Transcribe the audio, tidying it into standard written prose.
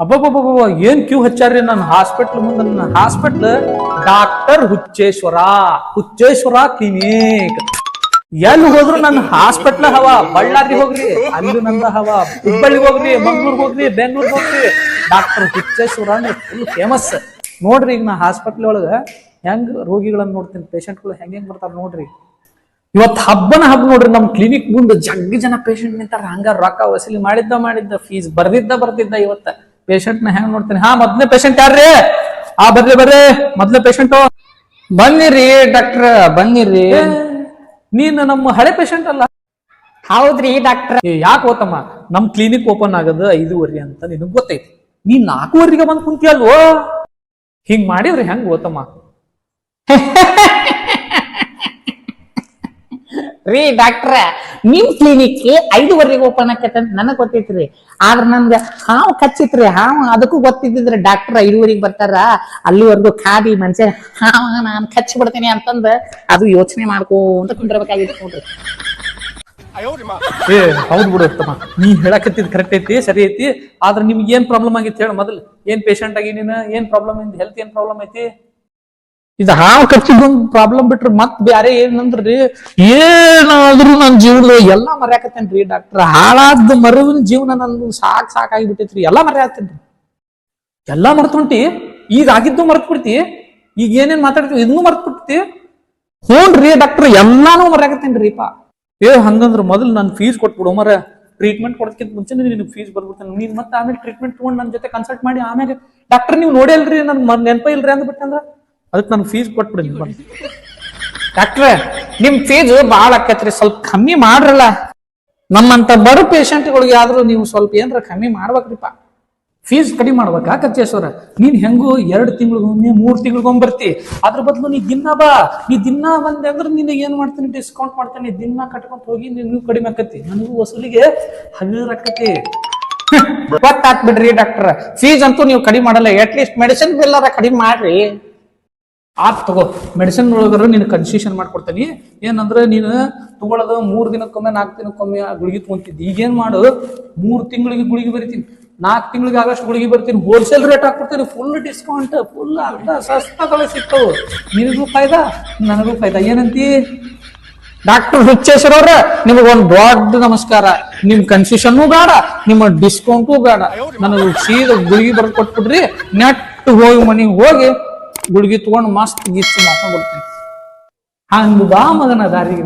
ಅಬ್ಬಬ್ಬಬ್ಬ ಏನ್ ಕ್ಯೂ ಹಚ್ಚಾರ್ರಿ ನನ್ನ ಹಾಸ್ಪಿಟ್ಲ್ ಮುಂದೆ. ನನ್ನ ಹಾಸ್ಪಿಟ್ಲ್ ಡಾಕ್ಟರ್ ಹುಚ್ಚೇಶ್ವರ ಕ್ಲಿನಿಕ್. ಎಲ್ಲಿ ಹೋದ್ರು ನನ್ನ ಹಾಸ್ಪಿಟ್ಲ್ ಹವಾ. ಬಳ್ಳಾರಿ ಹೋಗ್ರಿ ಅಲ್ಲಿ ನಂದ ಹವಾ, ಹುಬ್ಬಳ್ಳಿಗೆ ಹೋಗ್ರಿ, ಮಂಗ್ಳೂರ್ ಹೋಗ್ರಿ, ಬೆಂಗ್ಳೂರ್ ಹೋಗ್ರಿ, ಡಾಕ್ಟರ್ ಹುಚ್ಚೇಶ್ವರ ಅಂದ್ರೆ ಫುಲ್ ಫೇಮಸ್. ನೋಡ್ರಿ ಈಗ ನಾ ಹಾಸ್ಪಿಟ್ಲ್ ಒಳಗ ಹೆಂಗ್ ರೋಗಿಗಳನ್ನ ನೋಡ್ತೀನಿ, ಪೇಷಂಟ್ಗಳು ಹೆಂಗ್ ಬರ್ತಾರ ನೋಡ್ರಿ. ಇವತ್ತು ಹಬ್ಬ ನೋಡ್ರಿ, ನಮ್ ಕ್ಲಿನಿಕ್ ಮುಂದೆ ಜಗ್ಗಿ ಜನ ಪೇಷಂಟ್ ನಿಂತಾರ. ಹಂಗ ರೊಕ್ಕ ವಸೂಲಿ ಮಾಡಿದ್ದ ಫೀಸ್ ಬರ್ದಿದ್ದ ಇವತ್ತ ಪೇಷಂಟ್ ನ ಹೆಂಗ್ ನೋಡ್ತೀನಿ. ಹಾ, ಮೊದ್ಲೇ ಪೇಷಂಟ್ ಯಾರ್ರಿ? ಬರ್ರಿ ಮೊದ್ಲೇ ಪೇಷಂಟ್. ಬನ್ನಿರಿ ಡಾಕ್ಟ್ರ, ಬನ್ನಿರಿ. ನೀನ್ ನಮ್ಮ ಹಳೆ ಪೇಷಂಟ್ ಅಲ್ಲ? ಹೌದ್ರಿ ಡಾಕ್ಟ್ರ. ಯಾಕೆ ಹೋತಮ್ಮ, ನಮ್ ಕ್ಲಿನಿಕ್ ಓಪನ್ ಆಗದ 5:30 ಅಂತ ನಿನಗ್ ಗೊತ್ತೈತಿ. ನೀನ್ 4:30ಗೆ ಬಂದ್ ಕುಂತಿಯಲ್ವೋ? ಹಿಂಗ್ ಮಾಡಿದ್ರಿ ಹೆಂಗ್ ಹೋತಮ್ಮ? ರೀ ಡಾಕ್ಟ್ರ, ನಿಮ್ ಕ್ಲಿನಿಕ್ 5:30 ಓಪನ್ ಆಕೈತೆ ಅಂತ ನನಗ್ ಗೊತ್ತೈತ್ರಿ. ಆದ್ರ ನನ್ಗ ಹಾವು ಕಚ್ಚಿತ್ರಿ. ಹಾವು ಅದಕ್ಕೂ ಗೊತ್ತಿದ್ದಿದ್ರೆ ಡಾಕ್ಟರ್ 5:30 ಬರ್ತಾರ, ಅಲ್ಲಿವರೆಗೂ ಖಾದಿ ಮನುಷ್ಯ ಹಾವ ನಾನ್ ಕಚ್ಚಿ ಬಿಡ್ತೀನಿ ಅಂತಂದ ಅದು ಯೋಚನೆ ಮಾಡ್ಕೊಂತ ಕುಂದಿರ್ಬೇಕಾಗಿತ್ತು ನೋಡ್ರಿ. ಹೌದ್ ಬಿಡುತ್ತಮ್ಮ, ನೀ ಹೇಳಕತ್ತಿದ್ ಕರೆಕ್ಟ್ ಐತಿ, ಸರಿ ಐತಿ. ಆದ್ರ ನಿಮ್ಗೆ ಏನ್ ಪ್ರಾಬ್ಲಮ್ ಆಗಿತ್ತು ಹೇಳ ಮೊದಲು. ಏನ್ ಪೇಷಂಟ್ ಆಗಿ ನೀನ್ ಏನ್ ಪ್ರಾಬ್ಲಮ್, ಹೆಲ್ತ್ ಏನ್ ಪ್ರಾಬ್ಲಮ್ ಐತಿ? ಇದು ಹಾವು ಕಚ್ಚಿದೊಂದು ಪ್ರಾಬ್ಲಮ್ ಬಿಟ್ರಿ ಮತ್ ಬ್ಯಾರೆ ಏನಂದ್ರಿ? ಏನಾದ್ರೂ ನನ್ ಜೀವನ ಎಲ್ಲಾ ಮರ್ಯಾಕತ್ತೇನ್ರಿ ಡಾಕ್ಟರ್. ಹಾಳಾದ ಮರುವಿನ ಜೀವನ ನಂದು ಸಾಕಾಗಿ ಬಿಟ್ಟೈತ್ರಿ. ಎಲ್ಲಾ ಮರ್ಯಾಕತ್ತೇನ್ರಿ. ಎಲ್ಲಾ ಮರ್ತ್ಬಿಟ್ಟಿ? ಈಗ ಆಗಿದ್ದು ಮರ್ತ್ ಬಿಡ್ತಿ? ಈಗ ಏನೇನ್ ಮಾತಾಡ್ತೀವಿ ಇನ್ನೂ ಮರ್ತ್ ಬಿಡ್ತಿ? ಹ್ಞೂನ್ರಿ ಡಾಕ್ಟರ್, ಎಲ್ಲಾನು ಮರ್ಯಾಕತ್ತೇನ್ರಿಪ್ಪ. ಹಂಗಂದ್ರ ಮೊದಲು ನನ್ ಫೀಸ್ ಕೊಟ್ಬಿಡು ಮರ. ಟ್ರೀಟ್ಮೆಂಟ್ ಕೊಡೋದಕ್ಕಿಂತ ಮುಂಚೆ ನಿನ್ ಫೀಸ್ ಬರ್ಬಿಡ್ತಾನೆ. ನೀನ್ ಮತ್ತೆ ಆಮೇಲೆ ಟ್ರೀಟ್ಮೆಂಟ್ ತಗೊಂಡ್ ನನ್ನ ಜೊತೆ ಕನ್ಸಲ್ಟ್ ಮಾಡಿ ಆಮೇಲೆ ಡಾಕ್ಟರ್ ನೀವು ನೋಡಿ ಅಲ್ರಿ ನನ್ ನೆನಪ ಇಲ್ರಿ ಅಂದ್ಬಿಟ್ಟಂದ್ರ ಅದಕ್ಕೆ ನನ್ ಫೀಸ್ ಕೊಟ್ಬಿಡಿ. ಡಾಕ್ಟ್ರೆ, ನಿಮ್ ಫೀಸ್ ಬಾಳ ಆಕೈತ್ರಿ, ಸ್ವಲ್ಪ ಕಮ್ಮಿ ಮಾಡ್ರಲ್ಲ. ನಮ್ಮಂತ ಬಡ ಪೇಷಂಟ್ಗಳಿಗೆ ಆದ್ರೂ ನೀವು ಸ್ವಲ್ಪ ಏನ್ರ ಕಮ್ಮಿ ಮಾಡ್ಬೇಕ್ರಿಪ್ಪ. ಫೀಸ್ ಕಡಿಮೆ ಮಾಡ್ಬೇಕಾ ಕಚ್ಚೇಶ್ವರ? ನೀನ್ ಹೆಂಗು 2 ತಿಂಗಳಿಗೊಮ್ಮೆ 3 ತಿಂಗಳಿಗೊಮ್ಮೆ ಬರ್ತಿ. ಅದ್ರ ಬದಲು ನೀ ದಿನ ಬಾ. ನೀ ದಿನ ಬಂದೆ ಅಂದ್ರೆ ನಿನಗೆ ಏನ್ ಮಾಡ್ತೀನಿ, ಡಿಸ್ಕೌಂಟ್ ಮಾಡ್ತೀನಿ. ದಿನ ಕಟ್ಕೊಂತ ಹೋಗಿ ನಿನ್ಗೂ ಕಡಿಮೆ ಆಕತಿ, ನನಗೂ ವಸೂಲಿಗೆ ಹಗುರ ಆಕತಿ. ಗೊತ್ತಾತ್ ಬಿಡ್ರಿ ಡಾಕ್ಟರ್, ಫೀಸ್ ಅಂತೂ ನೀವು ಕಡಿಮೆ ಮಾಡಲ್ಲ. ಅಟ್ಲೀಸ್ಟ್ ಮೆಡಿಸಿನ್ ಬಿಲ್ ಅರ ಕಡಿಮೆ ಮಾಡ್ರಿ. ಆತ್ ತಗೋ, ಮೆಡಿಸಿನ್ ಒಳಗರ ನೀನು ಕನ್ಸೆಷನ್ ಮಾಡ್ಕೊಡ್ತೀನಿ. ಏನಂದ್ರೆ ನೀನು ತಗೊಳ್ಳೋದು 3 ದಿನಕ್ಕೊಮ್ಮೆ 4 ದಿನಕ್ಕೊಮ್ಮೆ ಗುಳಿಗೆ ತಗೊಂತಿದ್ದಿ. ಈಗೇನ್ ಮಾಡು, 3 ತಿಂಗಳಿಗೆ ಗುಳಿಗೆ ಬರಿತೀನಿ, 4 ತಿಂಗಳಿಗೆ ಆಗಷ್ಟು ಗುಳಿಗೆ ಬರ್ತೀನಿ. ಹೋಲ್ಸೇಲ್ ರೇಟ್ ಹಾಕ್ಬಿಡ್ತೀನಿ, ಫುಲ್ ಡಿಸ್ಕೌಂಟ್, ಫುಲ್ ಅರ್ಧ ಸಸ್ತಾಗಳು ಸಿಗ್ತವು. ನಿನಗೂ ಫಾಯ್ದಾ, ನನಗೂ ಫಾಯ್ದಾ. ಏನಂತಿ? ಡಾಕ್ಟರ್ ಹುಚ್ಚೇಶ್ವರ ಅವ್ರ, ನಿಮಗೊಂದು ದೊಡ್ಡ ನಮಸ್ಕಾರ. ನಿಮ್ ಕನ್ಸೆಷನ್ ಬೇಡ, ನಿಮ್ಮ ಡಿಸ್ಕೌಂಟು ಬೇಡ. ನನಗೆ ಸೀದಾ ಗುಳಿಗೆ ಬರ್ದು ಕೊಟ್ಬಿಡ್ರಿ. ನೆಟ್ ಹೋಗಿ ಮನೆಗೆ ಹೋಗಿ ಗುಳಿಗೆ ತಗೊಂಡು ಮಸ್ತ್ ಗೀಚ್ ಮಾಡ್ಕೊಂಡ್ಬಿಡ್ತೀನಿ. ಹಂಗ ಬಾ ಮಗನ ದಾರಿಗೆ.